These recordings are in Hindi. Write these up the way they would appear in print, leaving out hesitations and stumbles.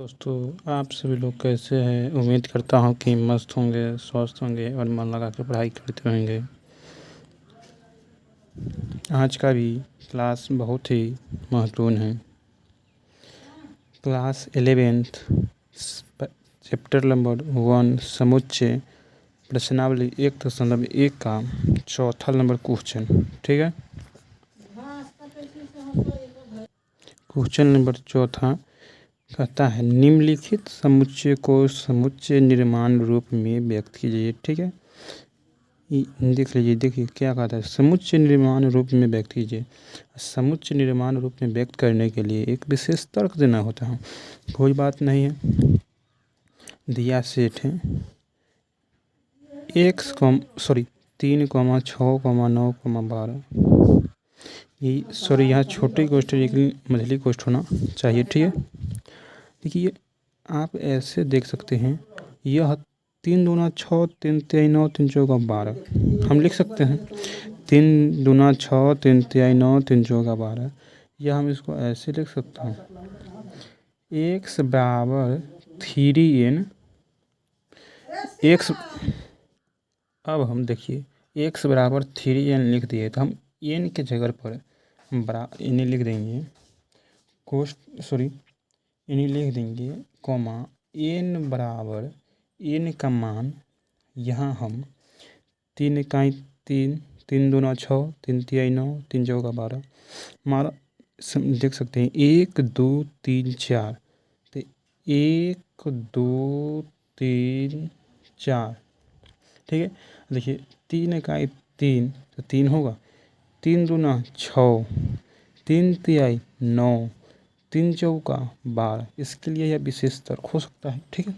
दोस्तों, आप सभी लोग कैसे हैं। उम्मीद करता हूँ कि मस्त होंगे, स्वस्थ होंगे और मन लगा कर पढ़ाई करते होंगे। आज का भी क्लास बहुत ही महत्वपूर्ण है। क्लास 11th चैप्टर नंबर 1 समुच्चय प्रश्नावली 1.1 का चौथा नंबर क्वेश्चन। ठीक है, क्वेश्चन नंबर चौथा कहता है निम्नलिखित समुच्चय को समुच्चय निर्माण रूप में व्यक्त कीजिए। ठीक है, देख लीजिए, देखिए क्या कहता है, समुच्चय निर्माण रूप में व्यक्त कीजिए। समुच्चय निर्माण रूप में व्यक्त करने के लिए एक विशेष तर्क देना होता है। कोई बात नहीं है, दिया सेट है 3, 6, 9, 12। ये यहाँ छोटी क्वेश्चन लेकिन मझली क्वेश्चन होना चाहिए। ठीक है, देखिए आप ऐसे देख सकते हैं, यह 3 दूना 6, 3 तिहाई 9, 3 चौका 12 हम लिख सकते हैं। 3 दूना 6, 3 तिहाई 9, 3 चौका 12, या हम इसको ऐसे लिख सकते हैं x बराबर 3n x। अब हम देखिए x बराबर 3n लिख दिए तो हम n के जगह पर इन्हें लिख देंगे इन्हें लिख देंगे कॉमा n बराबर n का मान यहाँ हम 3 इकाई 3, 3 दूना 6, 3 तिहाई 9, 3 चौका 12 हमारा देख सकते हैं 1 2 3 4। तो 1 2 3 4। ठीक है, देखिए 3 इकाई 3 तो 3 होगा, 3 दूना 6, 3 तिहाई 9, 3 चौका 12। इसके लिए यह विशेष तर्क हो सकता है। ठीक है,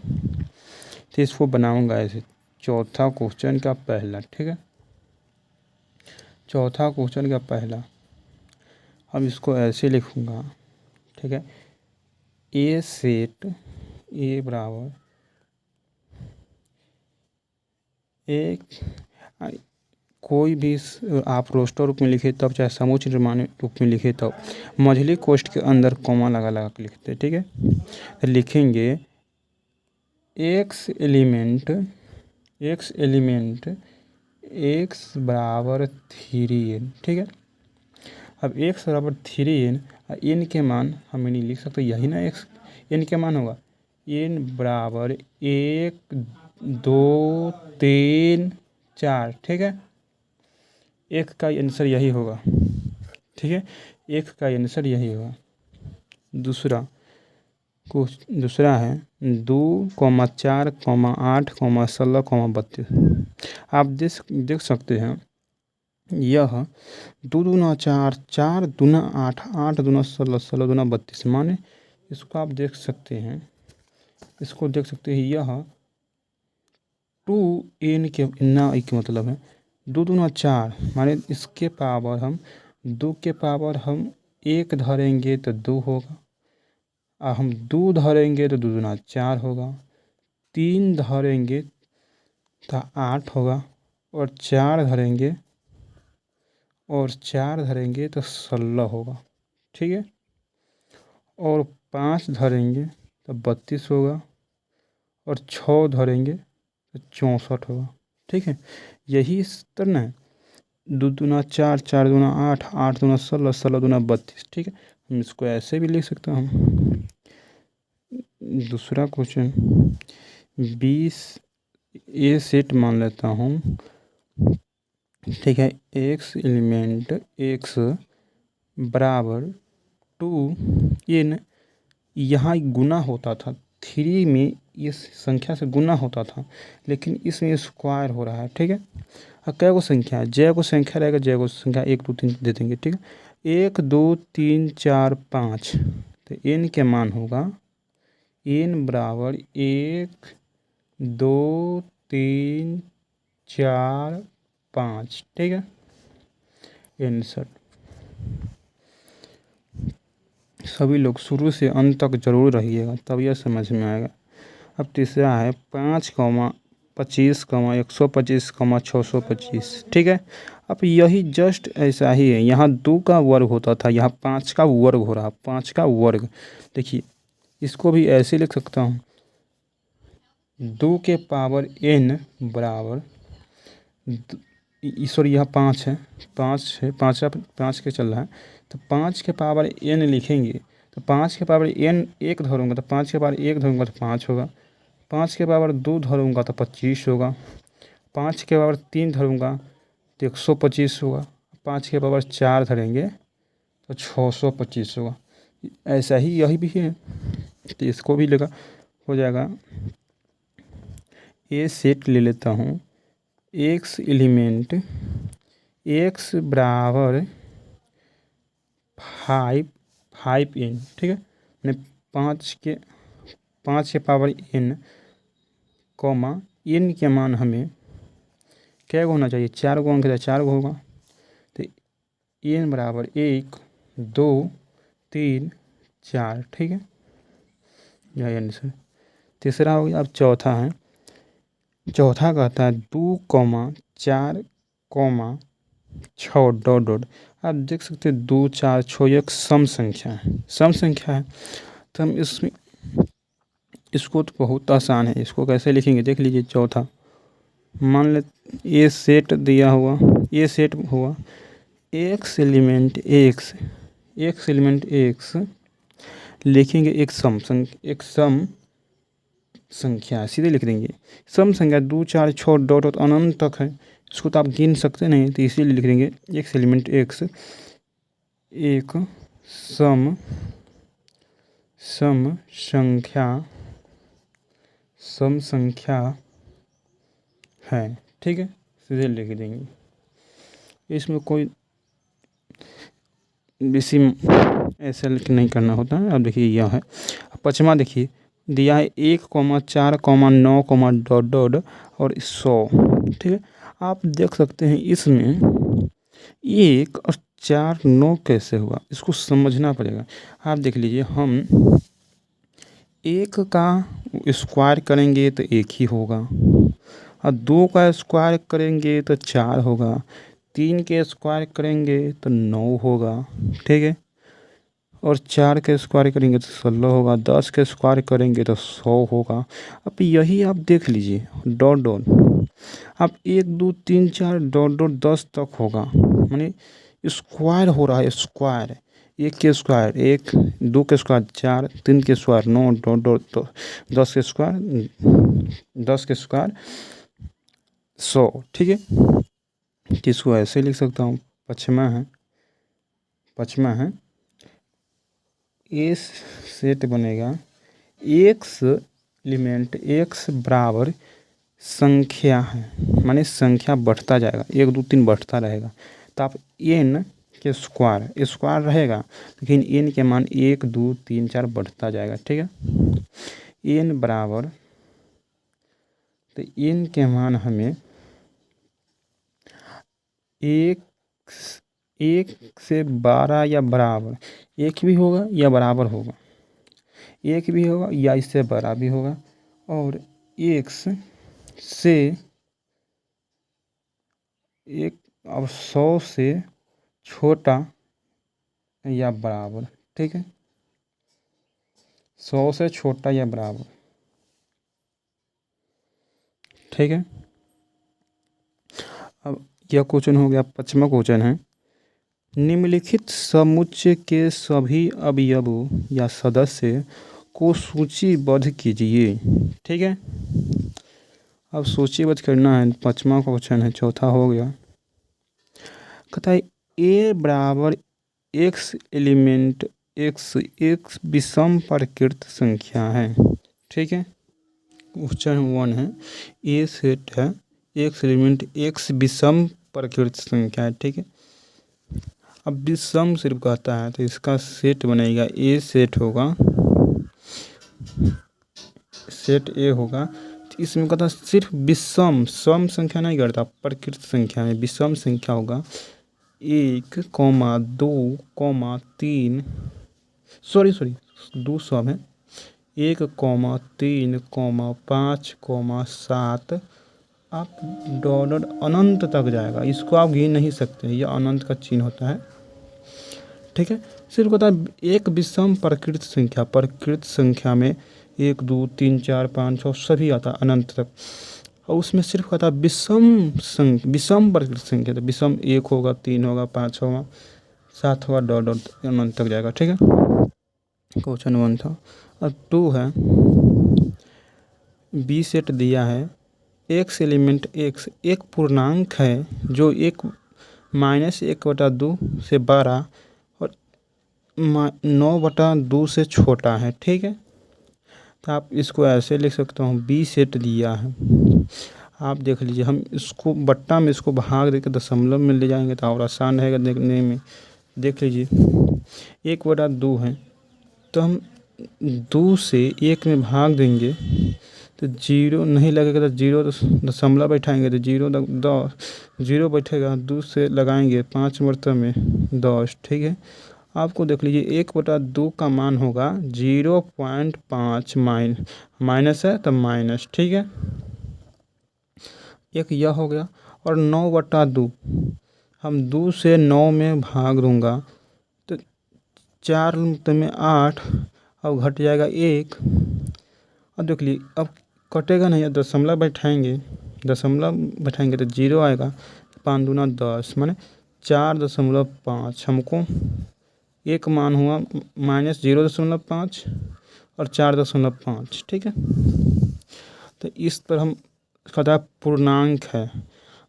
तो इसको बनाऊंगा ऐसे चौथा क्वेश्चन का पहला। ठीक है, चौथा क्वेश्चन का पहला अब इसको ऐसे लिखूंगा। ठीक है, ए सेट ए बराबर एक, कोई भी आप रोस्टर रूप में लिखे तब, चाहे समुच्चय निर्माण रूप में लिखे तब मझली कोष्ठ के अंदर कॉमा लगा लगा के लिखते हैं। ठीक है, तो लिखेंगे x एलिमेंट x बराबर 3n। ठीक है, अब x बराबर 3n, n के मान हम नहीं लिख सकते, यही ना x n के मान होगा। n बराबर 1 2 3 4। ठीक है, एक का आंसर यही होगा। ठीक है, एक का आंसर यही होगा। दूसरा है 2, 4, 8, 16, 32। आप देख सकते हैं यह 2 दूना 4, 4 दूना 8, 8 दूना 16, 16 दूना 32 माने इसको आप देख सकते हैं, यह 2n के ना एक मतलब है 2 दूना 4 माने इसके पावर हम 2 के पावर हम 1 धरेंगे तो 2 होगा, और हम 2 धरेंगे तो 2 दूना 4 होगा, 3 धरेंगे तो 8 होगा, और 4 धरेंगे तो 16 होगा। ठीक है, और 5 धरेंगे तो 32 होगा, और 6 धरेंगे तो 64 होगा। ठीक है, यही तरह है 2 दूना 4, 4 दूना 8, 8 दूना 16, 16 दूना 32। ठीक है, हम इसको ऐसे भी लिख सकते हैं। दूसरा क्वेश्चन 20 ए सेट मान लेता हूँ। ठीक है, x एलिमेंट x बराबर 2n, यहाँ गुना होता था 3 में, इस संख्या से गुना होता था, लेकिन इसमें स्क्वायर हो रहा है। ठीक है, अब क्या को संख्या है, जय को संख्या रहेगा, जय को संख्या 1 2 3 दे देंगे। ठीक है, 1 2 3 4 5, तो n के मान होगा n बराबर 1 2 3 4 5। ठीक है, आंसर सभी लोग शुरू से अंत तक जरूर रहिएगा, तब यह समझ में आएगा। अब तीसरा है 5, 25, 125, 625। ठीक है, अब यही जस्ट ऐसा ही है, यहाँ 2 का वर्ग होता था, यहाँ 5 का वर्ग हो रहा, 5 का वर्ग। देखिए इसको भी ऐसे लिख सकता हूँ, 2 के पावर n बराबर, सॉरी यहाँ 5 है, 5 है, 5 के चल रहा है, तो 5 के पावर n लिखेंगे तो 5 के पावर n एक धरूँगा तो 5 के पावर 1 धरूँगा तो 5 होगा, 5 के पावर 2 धरूँगा तो 25 होगा, 5 के पावर 3 धरूँगा तो 125 होगा, 5 के पावर 4 धरेंगे तो 625 होगा। ऐसा ही यही भी है, तो इसको भी लेगा हो जाएगा। ये सेट ले लेता हूँ, x एलिमेंट x बराबर 5n, ठीक है, मैंने 5 के पावर n कॉमा n के मान हमें क्या होना चाहिए, 4 गो अंक 4 गो होगा, तो n बराबर 1 2 3 4, ठीक है, यही आंसर। तीसरा हो गया। अब चौथा है, चौथा कहता है 2,4,6 डॉट डॉट। आप देख सकते हैं 2 4 6 एक सम संख्या है, सम संख्या है, तो हम इसको तो बहुत आसान है, इसको कैसे लिखेंगे देख लीजिए। चौथा मान ले ये सेट दिया हुआ, ये सेट हुआ x एलिमेंट x लिखेंगे एक सम संख्या सीधे लिख देंगे। सम संख्या 2 4 6 डॉट डॉट अनंत तक है, इसको तो आप गिन सकते नहीं, तो इसीलिए लिख देंगे x एलिमेंट x एक सम संख्या है, ठीक है, सीधे लिख देंगे। इसमें कोई बेसी ऐसा नहीं करना होता है। अब देखिए यह है पचमा, देखिए दिया है 1,4,9, डॉट डॉट और 100, ठीक है। आप देख सकते हैं इसमें 1 और 4 9 कैसे हुआ, इसको समझना पड़ेगा। आप देख लीजिए, हम 1 का स्क्वायर करेंगे तो 1 ही होगा, और 2 का स्क्वायर करेंगे तो 4 होगा, 3 के स्क्वायर करेंगे तो 9 होगा, ठीक है, और 4 के स्क्वायर करेंगे तो 16 होगा, 10 के स्क्वायर करेंगे तो 100 होगा। अब यही आप देख लीजिए डॉट डॉट, अब 1 2 3 4 डॉट डॉट 10 तक होगा, माने स्क्वायर हो रहा है, स्क्वायर 1 के स्क्वायर 1, 2 के स्क्वायर 4, 3 के स्क्वायर 9 डॉट डॉट, तो 10 के स्क्वायर 100, ठीक है। इसको ऐसे लिख सकता हूँ, पचमा है इस सेट बनेगा x एलिमेंट x बराबर संख्या है, माने संख्या बढ़ता जाएगा, 1 2 3 बढ़ता रहेगा, तो आप n के स्क्वायर रहेगा, लेकिन n के मान 1 2 3 4 बढ़ता जाएगा, ठीक है। n बराबर, तो n के मान हमें 1 से 12 या बराबर, 1 भी होगा या बराबर होगा, 1 भी होगा या इससे बड़ा भी होगा, और 1 से 1 और 100 से छोटा या बराबर, ठीक है, 100 से छोटा या बराबर, ठीक है। अब यह क्वेश्चन हो गया, 25वां क्वेश्चन है, निम्नलिखित समुच्चय के सभी अवयवों या सदस्य को सूचीबद्ध कीजिए, ठीक है। अब सूचीबद्ध करना है, 25वां क्वेश्चन है, चौथा हो गया। कहता है a बराबर x एलिमेंट x एक विषम प्रकृत संख्या है, ठीक है। क्वेश्चन 1 है, a सेट है, x एलिमेंट x विषम प्रकृत संख्या है, ठीक है। अब विषम सिर्फ कहता है तो इसका सेट बनेगा, a सेट होगा, सेट a होगा, तो इसमें कहता है सिर्फ विषम, सम संख्या नहीं करता, प्रकृत संख्या में विषम संख्या होगा 1, 2, 3, सॉरी 2 सम है, 1, 3, 5, 7, आप डॉट अनंत तक जाएगा, इसको आप गिन नहीं सकते, यह अनंत का चिन्ह होता है, ठीक है। सिर्फ कहता है एक विषम प्रकृत संख्या में 1 2 3 4 5 6 सभी आता है अनंत तक, और उसमें सिर्फ कहता है विषम प्रकृत संख्या, तो विषम 1 होगा, 3 होगा, 5 होगा, 7 होगा, डॉट डॉट अनंत तक जाएगा। ठीक है, क्वेश्चन 1 था। अब 2 है, बी सेट दिया है, एक्स एलिमेंट एक्स एक पूर्णांक है जो -1/2 से बड़ा और 9/2 से छोटा है। ठीक है, तो आप इसको ऐसे लिख सकते हो, बी सेट दिया है, आप देख लीजिए, हम इसको बट्टा में इसको भाग देकर दशमलव में ले जाएंगे तो और आसान रहेगा देखने में। देख लीजिए 1/2 है, तो हम 2 से 1 में भाग देंगे तो 0 नहीं लगेगा, तो 0 दशमलव बैठाएंगे तो 0 बैठेगा, 2 से लगाएंगे 5 मरतबे में 10। ठीक है, आपको देख लीजिए 1/2 का मान होगा 0.5 माइनस है तो माइनस। ठीक है, एक यह हो गया। और 9/2 हम 2 से 9 में भाग दूंगा तो 4 में 8, अब घट जाएगा 1। अब देख लीजिए अब कटेगा नहीं, दशमलव बैठाएंगे तो 0 आएगा, 5 दूना 10 माने 4.5। हमको एक मान हुआ -0.5 और 4.5। ठीक है, तो इस पर हम कहता है पूर्णांक है,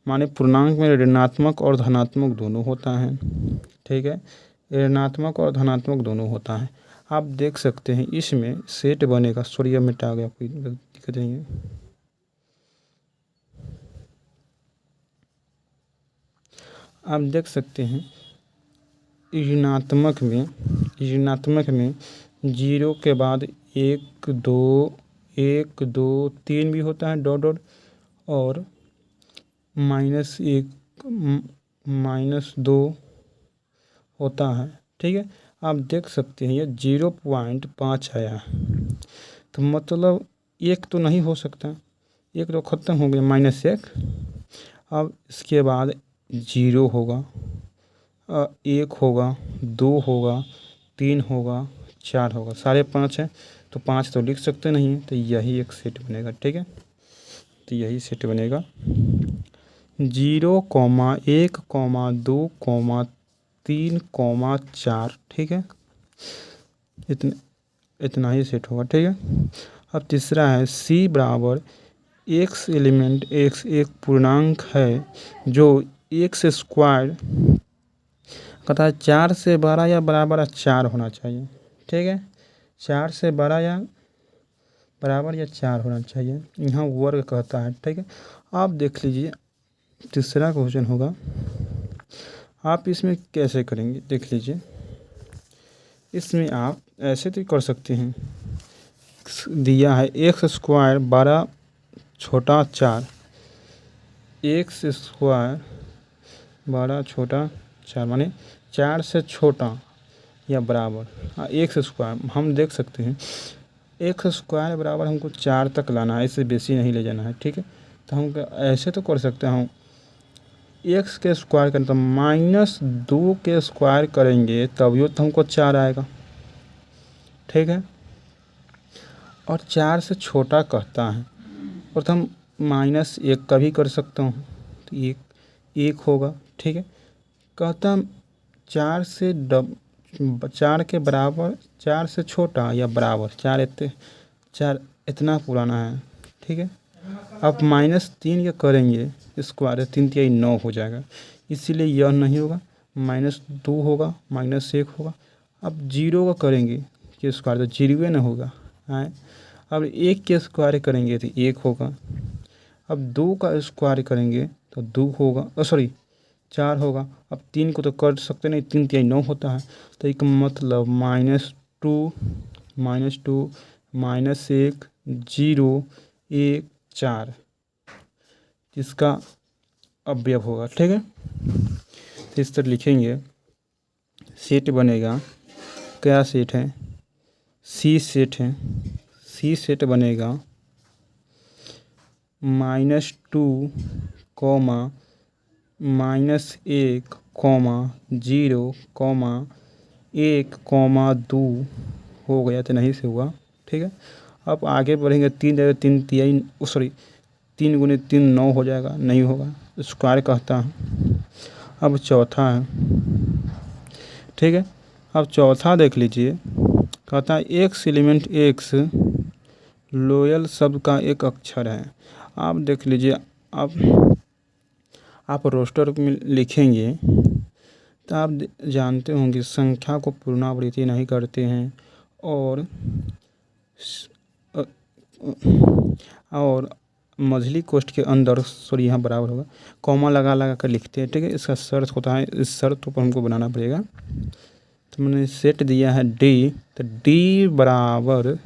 माने पूर्णांक में ऋणात्मक और धनात्मक दोनों होता है। ठीक है, ऋणात्मक और धनात्मक दोनों होता है। आप देख सकते हैं इसमें सेट बनेगा, सॉरी अब मिटा गया, कोई दिक्कत नहीं है। आप देख सकते हैं ऋणात्मक में 0 के बाद 1 2 3 भी होता है डॉट डॉट, और -1 -2 होता है। ठीक है, आप देख सकते हैं ये 0.5 आया है, तो मतलब 1 तो नहीं हो सकता, 1 तो ख़त्म हो गया, -1। अब इसके बाद 0 होगा, 1 होगा, 2 होगा, 3 होगा, 4 होगा, सारे 5 हैं, तो 5 तो लिख सकते नहीं, तो यही एक सेट बनेगा। ठीक है, तो यही सेट बनेगा 0, 1, 2, 3, 4। ठीक है, इतना ही सेट होगा। ठीक है, अब तीसरा है सी बराबर एक्स एलिमेंट एक्स एक पूर्णांक है जो एक्स स्क्वायर कहता है 4 से बड़ा या बराबर 4 होना चाहिए। ठीक है, 4 से बड़ा या बराबर या 4 होना चाहिए, यहाँ वर्ग कहता है। ठीक है, आप देख लीजिए तीसरा क्वेश्चन होगा, आप इसमें कैसे करेंगे देख लीजिए। इसमें आप ऐसे तो कर सकते हैं, दिया है एक्स स्क्वायर 12 छोटा 4, एक्स स्क्वायर 12 छोटा 4 माने 4 से छोटा या बराबर एक्स स्क्वायर। हम देख सकते हैं एक्स स्क्वायर बराबर हमको 4 तक लाना है, इससे बेसी नहीं ले जाना है। ठीक है, तो हम ऐसे तो कर सकते हैं, एक्स के स्क्वायर करें तो -2 के स्क्वायर करेंगे तभी तो हमको 4 आएगा। ठीक है, और 4 से छोटा कहता है, और तो हम -1 का भी कर सकता हूँ, तो 1 होगा। ठीक है, कहता 4 के बराबर, 4 से छोटा या बराबर, 4 इतना पुराना है। ठीक है, अब -3 का करेंगे स्क्वायर, 3 तिहाई 9 हो जाएगा, इसीलिए यह नहीं होगा, -2 होगा, -1 होगा। अब 0 का करेंगे कि स्क्वायर तो 0 ना होगा है। अब 1 के स्क्वायर करेंगे तो 1 होगा, अब 2 का स्क्वायर करेंगे तो 2 होगा, सॉरी 4 होगा। अब 3 को तो कर सकते नहीं, 3 तिहाई 9 होता है, तो एक मतलब -2 -1 0 1 4 इसका अवयव होगा। ठीक है, तो इस तरह लिखेंगे, सेट बनेगा, क्या सेट है, सी सेट है, सी सेट बनेगा -2, -1, 0, 1, 2 हो गया तो नहीं से हुआ, ठीक है। अब आगे बढ़ेंगे, 3 जगह 3 तिहाई, सॉरी 3 गुने 3 9 हो जाएगा, नहीं होगा, स्क्वायर कहता है। अब चौथा है, ठीक है। अब चौथा देख लीजिए, कहता है एक्स एलिमेंट एक्स लोयल शब्द का एक अक्षर है। आप देख लीजिए, आप रोस्टर में लिखेंगे तो आप जानते होंगे संख्या को पुनरावृत्ति नहीं करते हैं, और मझली कोष्ठ के अंदर, सॉरी यहाँ बराबर होगा, कॉमा लगा लगा कर लिखते हैं, ठीक है। इसका शर्त होता है, इस शर्त पर हमको बनाना पड़ेगा। तो मैंने सेट दिया है डी, तो डी बराबर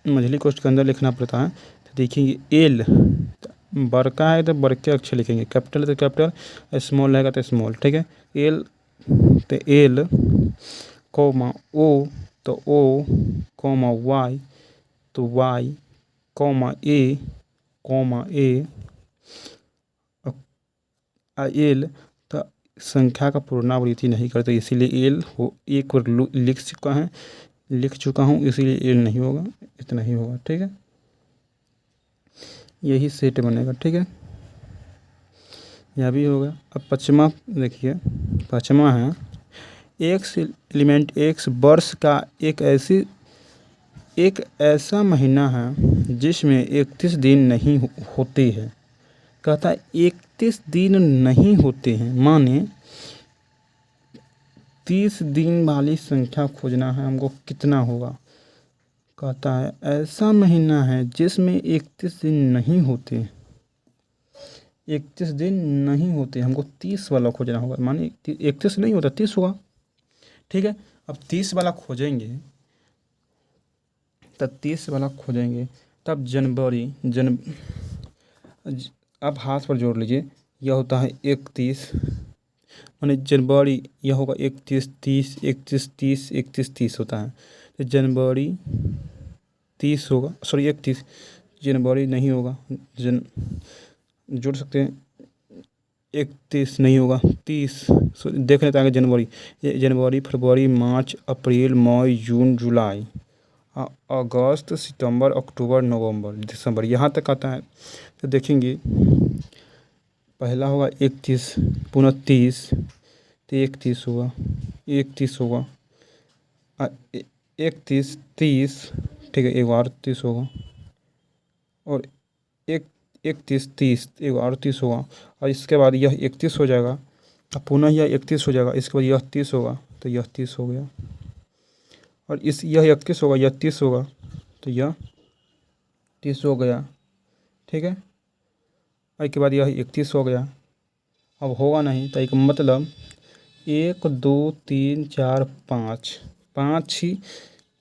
मझली कोष्ठ के अंदर लिखना पड़ता है। तो देखिए एल बड़का है तो बड़के अक्षर लिखेंगे, कैपिटल तो कैपिटल, स्मॉल रहेगा तो स्मॉल, ठीक है। एल तो एल, कॉमा ओ तो ओ, कॉमा वाई तो वाई, कॉमा ए एल। तो संख्या का पुनरावृत्ति नहीं करते, इसीलिए एल हो, एक बार लिख चुका हूँ, इसीलिए एल नहीं होगा, इतना ही होगा, ठीक है। यही सेट बनेगा, ठीक है। यह भी होगा। अब पचमा देखिए, पचमा है एक्स एलिमेंट एक्स वर्ष का एक ऐसा महीना है जिसमें 31 दिन नहीं होते हैं। कहता है 31 दिन नहीं होते हैं, माने 30 दिन वाली संख्या खोजना है हमको, कितना होगा। कहता है ऐसा महीना है जिसमें 31 दिन नहीं होते, 31 दिन नहीं होते, हमको 30 वाला खोजना होगा, माने 31 नहीं होता 30 होगा, ठीक है। अब 30 वाला खोजेंगे, तब 30 वाला खोजेंगे, तब जनवरी अब हाथ पर जोड़ लीजिए, यह होता है 31, माने जनवरी, यह होगा 31 30 31 30 31 30 होता है, तो जनवरी 30 होगा, सॉरी 31, जनवरी नहीं होगा, जोड़ सकते हैं, 31 नहीं होगा 30, देख लेते हैं आगे जनवरी, जनवरी फरवरी मार्च अप्रैल मई जून जुलाई अगस्त सितंबर अक्टूबर नवंबर दिसंबर, यहाँ तक आता है। तो देखेंगे पहला होगा 31, पुनः 30, तो 31 होगा, 31 होगा, 31 30, ठीक है, एक बार 30 होगा, और 31 30 एक बार 30 होगा, और इसके बाद यह 31 हो जाएगा, पुनः यह 31 हो जाएगा, इसके बाद यह 30 होगा, तो यह 30 हो गया, और यह 31 होगा, यह 30 होगा, तो यह 30 हो गया, ठीक है। और इसके बाद यह 31 हो गया, अब होगा नहीं, तो एक मतलब 1 2 3 4 5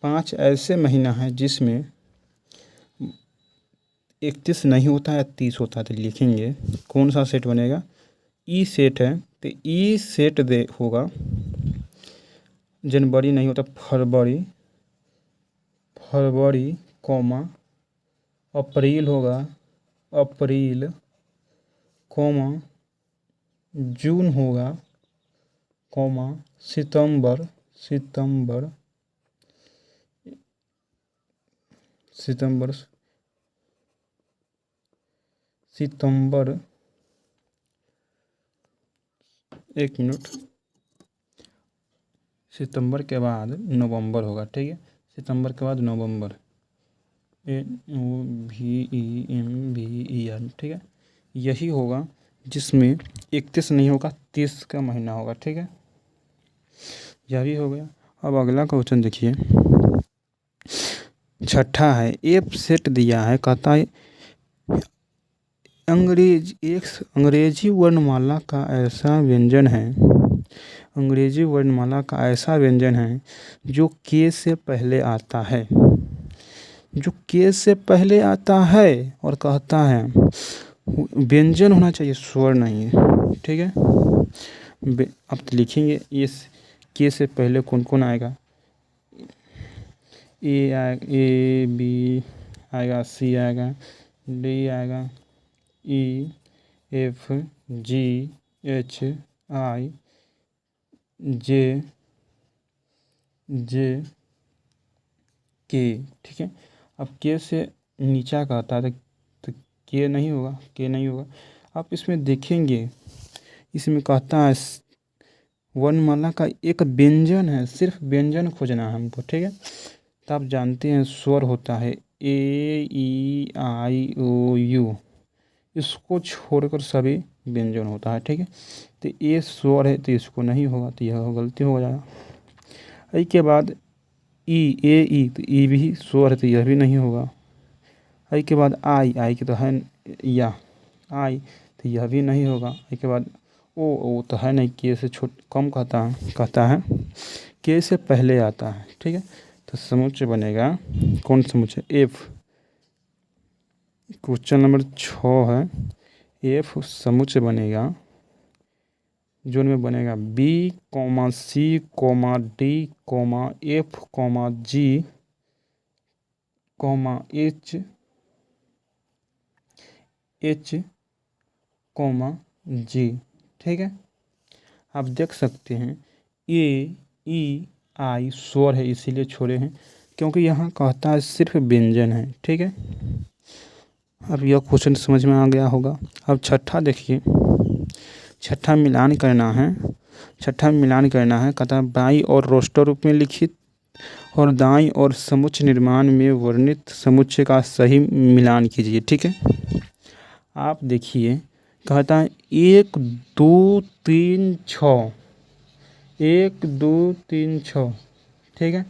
5 ऐसे महीना है जिसमें 31 नहीं होता है, 30 होता है। तो लिखेंगे कौन सा सेट बनेगा, ई सेट है, तो ई सेट होगा, जनवरी नहीं होता, फरवरी कॉमा अप्रैल होगा, अप्रैल कॉमा जून होगा, कॉमा सितंबर एक मिनट, सितंबर के बाद नवंबर होगा, ठीक है। सितंबर के बाद नवंबर, NOVEMBER, ठीक है। यही होगा जिसमें 31 नहीं होगा, 30 का महीना होगा, ठीक है। यह भी हो गया। अब अगला क्वेश्चन देखिए, छठा है, एफ सेट दिया है, कहता है अंग्रेजी वर्णमाला का ऐसा व्यंजन है, अंग्रेजी वर्णमाला का ऐसा व्यंजन है जो के से पहले आता है, जो के से पहले आता है, और कहता है व्यंजन होना चाहिए, स्वर नहीं है, ठीक है। अब तो लिखेंगे ये के से पहले कौन कौन आएगा, ए बी आएगा, सी आएगा, डी आएगा, E F G H I जे जे के, ठीक है। अब के से नीचा का आता है तो के नहीं होगा, के नहीं होगा। आप इसमें देखेंगे, इसमें कहता है वर्णमाला का एक व्यंजन है, सिर्फ व्यंजन खोजना है हमको, ठीक है। तो आप जानते हैं स्वर होता है ए ई आई ओ यू, इसको छोड़कर सभी व्यंजन होता है, ठीक है। तो ये स्वर है तो इसको नहीं होगा, तो यह गलती हो जाएगा। आई के बाद ई, ए ई, तो ई भी स्वर है तो यह भी नहीं होगा। आई के बाद आई, आई के तो है या आई, तो यह भी नहीं होगा। आई के बाद ओ तो है नहीं, के से छोट कम कहता है के से पहले आता है, ठीक है। तो समुच्चय बनेगा कौन समुच्चय? एफ। क्वेश्चन नंबर 6 है, एफ समुच्चय बनेगा जो इनमें बनेगा B comma C comma D comma F comma G comma H comma G, ठीक है। आप देख सकते हैं ए ई आई स्वर है इसीलिए छोड़े हैं, क्योंकि यहाँ कहता है सिर्फ व्यंजन है, ठीक है। अब यह क्वेश्चन समझ में आ गया होगा। अब छठा देखिए, छठा मिलान करना है, कहता है बाईं और रोस्टर रूप में लिखित और दाईं और समुच्चय निर्माण में वर्णित समुच्चय का सही मिलान कीजिए, ठीक है। आप देखिए कहता है 1 2 3 6, 1 2 3 6, ठीक है।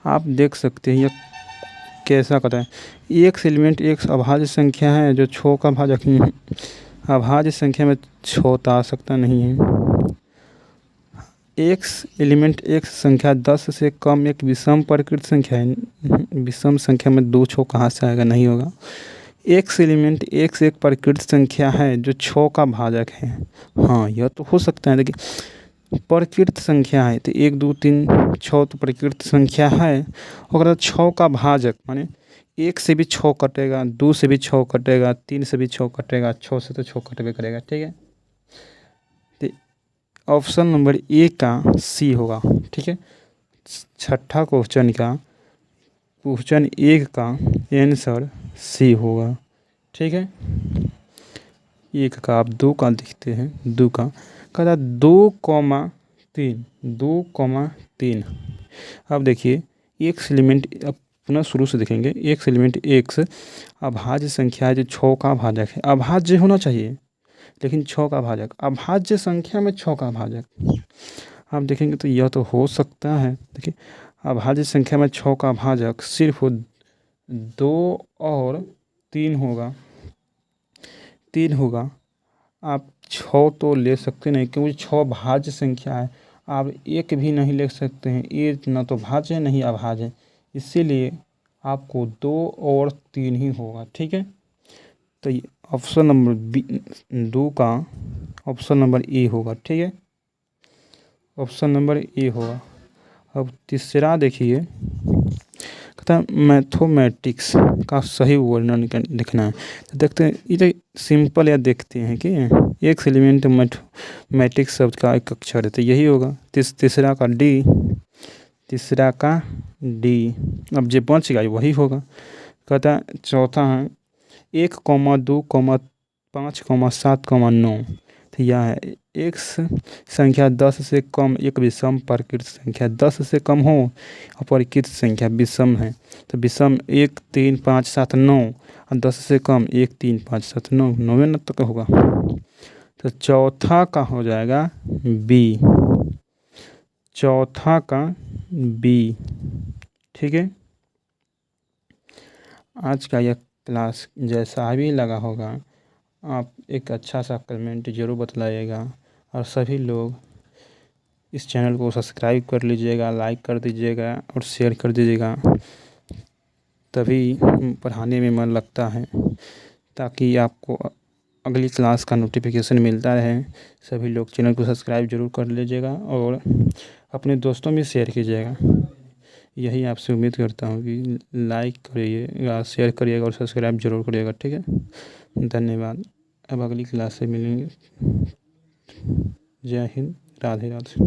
आप देख सकते हैं यह कैसा कहता है, एक एलिमेंट एक अभाज्य संख्या है जो 6 का भाजक नहीं है। अभाज्य संख्या में 6 तो आ सकता नहीं है। एक्स एलिमेंट एक संख्या 10 से कम एक विषम प्रकृत संख्या है। विषम संख्या में 2 6 कहाँ से आएगा? नहीं होगा। एक्स एलिमेंट एक से एक प्रकृत संख्या है जो 6 का भाजक है। हाँ, यह तो हो सकता है। देखिए प्रकृत संख्या है तो 1 2 3 6 तो प्रकृत संख्या है, अगर 6 का भाजक माने 1 से भी 6 कटेगा, 2 से भी 6 कटेगा, 3 से भी 6 कटेगा, 6 से तो 6 कटबे करेगा, ठीक है। तो ऑप्शन नंबर ए का सी होगा, ठीक है। छठा क्वेश्चन का क्वेश्चन 1 का आंसर सी होगा, ठीक है। 1 का आप 2 का देखते हैं, 2 का कहता 2,3 अब देखिए एक्स एलिमेंट, अब पुनः शुरू से देखेंगे। एक्स एलिमेंट एक्स अभाज्य संख्या है जो 6 का भाजक है। अभाज्य होना चाहिए लेकिन 6 का भाजक, अभाज्य संख्या में 6 का भाजक आप देखेंगे तो यह तो हो सकता है। देखिए अभाज्य संख्या में 6 का भाजक सिर्फ 2 और 3 होगा। आप 6 तो ले सकते नहीं क्योंकि 6 भाज्य संख्या है। आप 1 भी नहीं ले सकते हैं, ये न तो भाज्य है नहीं अभाज्य है, इसीलिए आपको 2 और 3 ही होगा, ठीक है। तो ये ऑप्शन नंबर बी 2 का ऑप्शन नंबर ए होगा, ठीक है। ऑप्शन नंबर ए होगा। अब तीसरा देखिए, कहता है मैथमेटिक्स का सही वर्णन लिखना है। तो देखते हैं, ये सिंपल या देखते हैं कि एक एलिमेंट मैथमेटिक्स शब्द का एक अक्षर है तो यही होगा। तीसरा का डी, अब जो बच गया वही होगा। कहता है चौथा है 1, 2, 5, 7, 9, तो यह है एक्स संख्या 10 से कम एक विषम प्रकृत संख्या, 10 से कम हो अपरिकृत संख्या विषम है तो विषम 1 3 5 7 9 और 10 से कम 1 3 5 7 9, 9 तक होगा। तो चौथा का हो जाएगा बी, चौथा का बी, ठीक है। आज का यह क्लास जैसा भी लगा होगा आप एक अच्छा सा कमेंट ज़रूर बतलाइएगा और सभी लोग इस चैनल को सब्सक्राइब कर लीजिएगा, लाइक कर दीजिएगा और शेयर कर दीजिएगा, तभी पढ़ाने में मन लगता है, ताकि आपको अगली क्लास का नोटिफिकेशन मिलता रहे। सभी लोग चैनल को सब्सक्राइब जरूर कर लीजिएगा और अपने दोस्तों में शेयर कीजिएगा। यही आपसे उम्मीद करता हूँ कि लाइक करिएगा, शेयर करिएगा और सब्सक्राइब जरूर करिएगा, ठीक है। धन्यवाद। अब अगली क्लास से मिलेंगे। जय हिंद। राधे राधे।